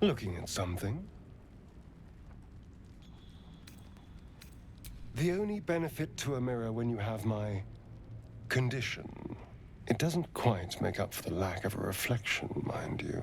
Looking at something? The only benefit to a mirror when you have my condition, it doesn't quite make up for the lack of a reflection, mind you.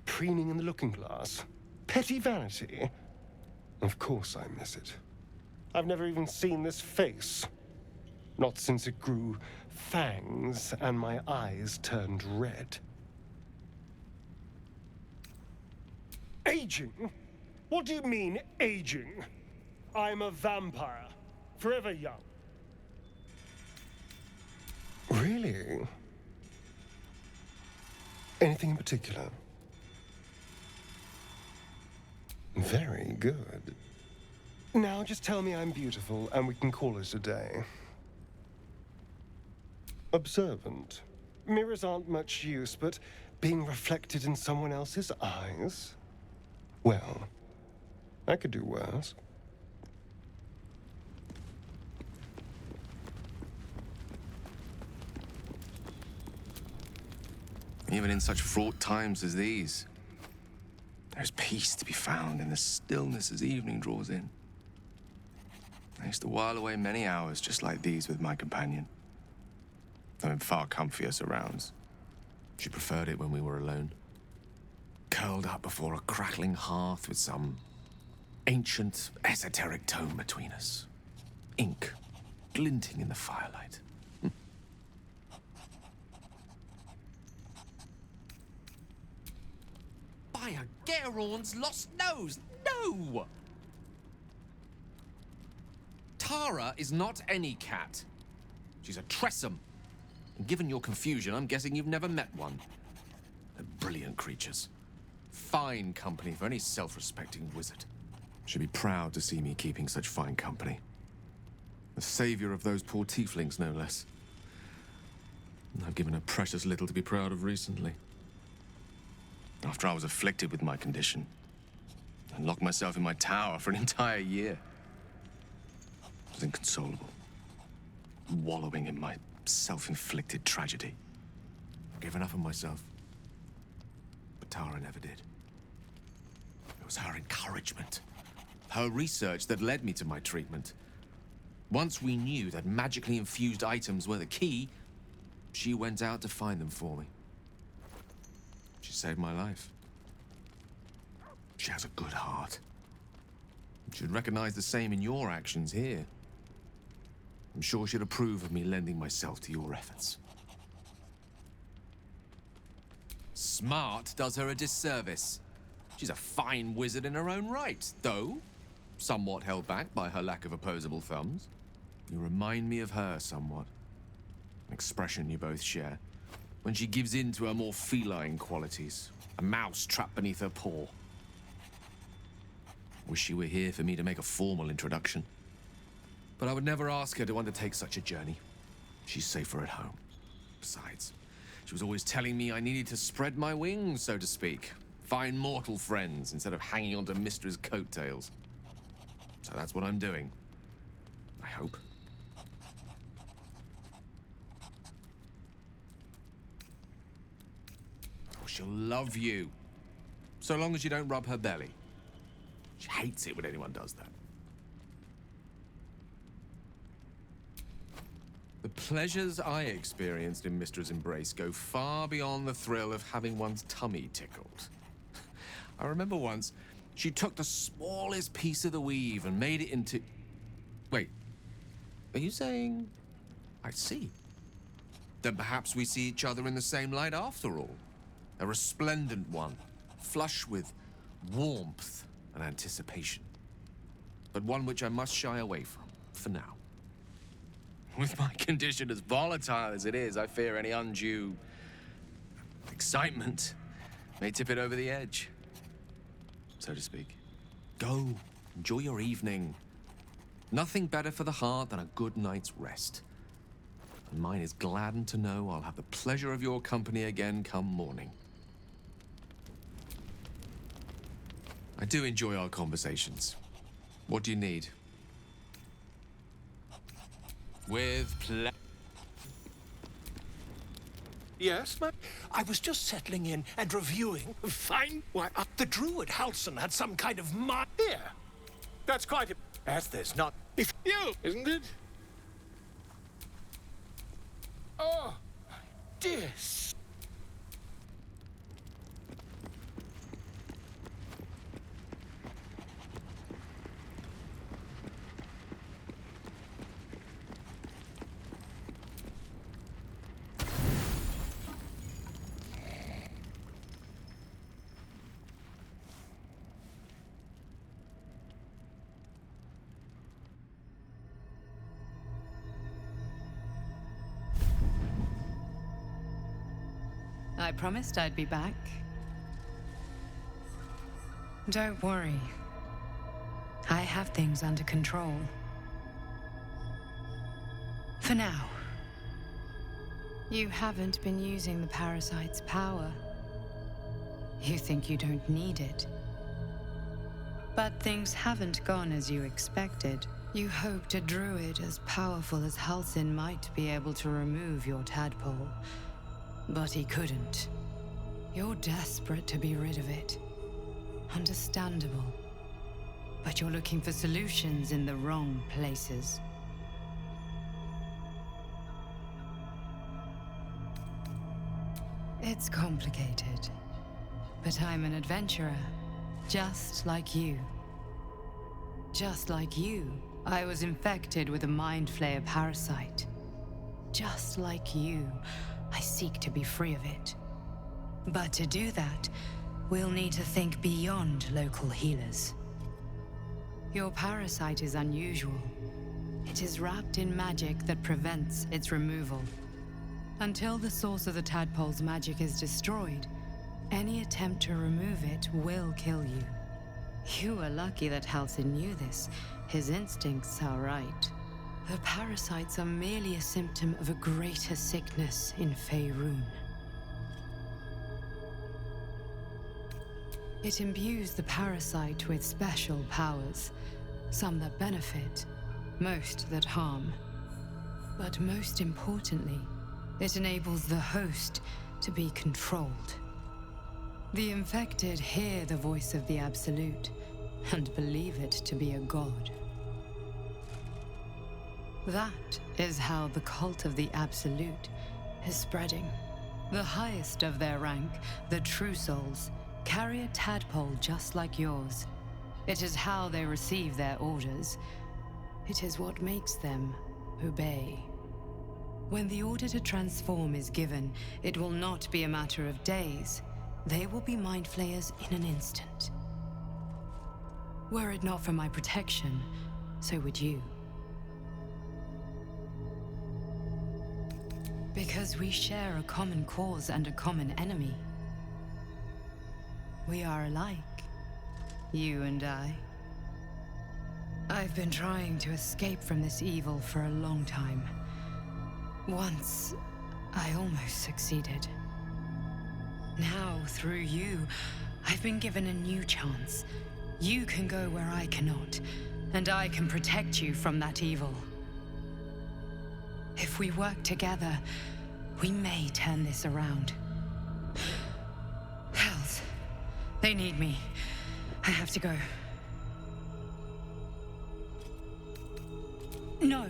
Preening in the looking glass? Petty vanity? Of course I miss it. I've never even seen this face. Not since it grew fangs and my eyes turned red. Aging? What do you mean, aging? I'm a vampire. Forever young. Really? Anything in particular? Very good. Now just tell me I'm beautiful and we can call it a day. Observant. Mirrors aren't much use, but being reflected in someone else's eyes? Well, I could do worse. Even in such fraught times as these, there's peace to be found in the stillness as evening draws in. I used to while away many hours just like these with my companion, though in far comfier surrounds. She preferred it when we were alone, curled up before a crackling hearth with some ancient, esoteric tome between us, ink glinting in the firelight. By a Garon's lost nose! No! Tara is not any cat. She's a Tressum. And given your confusion, I'm guessing you've never met one. They're brilliant creatures. Fine company for any self-respecting wizard. She'd be proud to see me keeping such fine company. The savior of those poor tieflings, no less. And I've given her precious little to be proud of recently. After I was afflicted with my condition, I locked myself in my tower for an entire year. I was inconsolable, wallowing in my self-inflicted tragedy. I've given up on myself, but Tara never did. It was her encouragement, her research that led me to my treatment. Once we knew that magically infused items were the key, she went out to find them for me. She saved my life. She has a good heart. She'd recognize the same in your actions here. I'm sure she'd approve of me lending myself to your efforts. Smart does her a disservice. She's a fine wizard in her own right, though somewhat held back by her lack of opposable thumbs. You remind me of her somewhat. An expression you both share. When she gives in to her more feline qualities. A mouse trapped beneath her paw. Wish she were here for me to make a formal introduction. But I would never ask her to undertake such a journey. She's safer at home. Besides, she was always telling me I needed to spread my wings, so to speak. Find mortal friends instead of hanging onto Mistress' coattails. So that's what I'm doing. I hope. Oh, she'll love you. So long as you don't rub her belly. She hates it when anyone does that. The pleasures I experienced in Mistra's embrace go far beyond the thrill of having one's tummy tickled. I remember once, she took the smallest piece of the weave and made it into... Wait, are you saying... I see. Then perhaps we see each other in the same light after all. A resplendent one, flush with warmth and anticipation. But one which I must shy away from, for now. With my condition as volatile as it is, I fear any undue excitement may tip it over the edge, so to speak. Go, enjoy your evening. Nothing better for the heart than a good night's rest. And mine is gladdened to know I'll have the pleasure of your company again come morning. I do enjoy our conversations. What do you need? With Yes, ma'am? I was just settling in and reviewing. Fine. Why, the druid Halson had some kind of here. That's quite a... As there's not... If you, isn't it? Oh, dear. I promised I'd be back. Don't worry. I have things under control. For now. You haven't been using the parasite's power. You think you don't need it. But things haven't gone as you expected. You hoped a druid as powerful as Halsin might be able to remove your tadpole. But he couldn't. You're desperate to be rid of it. Understandable. But you're looking for solutions in the wrong places. It's complicated. But I'm an adventurer, just like you. Just like you, I was infected with a Mind Flayer parasite. Just like you, I seek to be free of it. But to do that, we'll need to think beyond local healers. Your parasite is unusual. It is wrapped in magic that prevents its removal. Until the source of the tadpole's magic is destroyed, any attempt to remove it will kill you. You are lucky that Halsin knew this. His instincts are right. The parasites are merely a symptom of a greater sickness in Faerun. It imbues the parasite with special powers, some that benefit, most that harm. But most importantly, it enables the host to be controlled. The infected hear the voice of the Absolute and believe it to be a god. That is how the cult of the Absolute is spreading. The highest of their rank, the True Souls, carry a tadpole just like yours. It is how they receive their orders. It is what makes them obey. When the order to transform is given, it will not be a matter of days. They will be Mind Flayers in an instant. Were it not for my protection, so would you. Because we share a common cause and a common enemy. We are alike, you and I. I've been trying to escape from this evil for a long time. Once, I almost succeeded. Now, through you, I've been given a new chance. You can go where I cannot, and I can protect you from that evil. If we work together, we may turn this around. Hells, they need me. I have to go. No,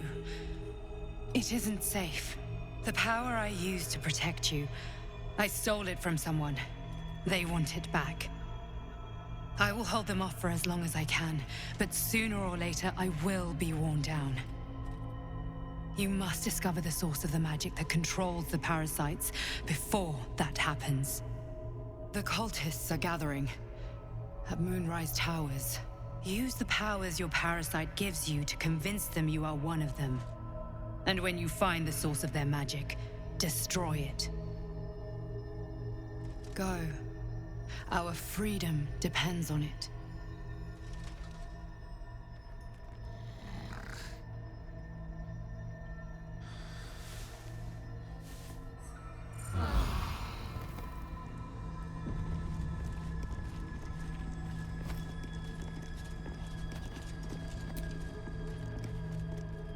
it isn't safe. The power I used to protect you, I stole it from someone. They want it back. I will hold them off for as long as I can, but sooner or later I will be worn down. You must discover the source of the magic that controls the parasites before that happens. The cultists are gathering at Moonrise Towers. Use the powers your parasite gives you to convince them you are one of them. And when you find the source of their magic, destroy it. Go. Our freedom depends on it.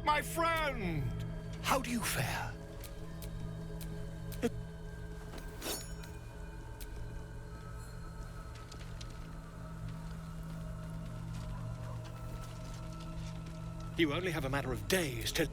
My friend! How do you fare? You only have a matter of days till...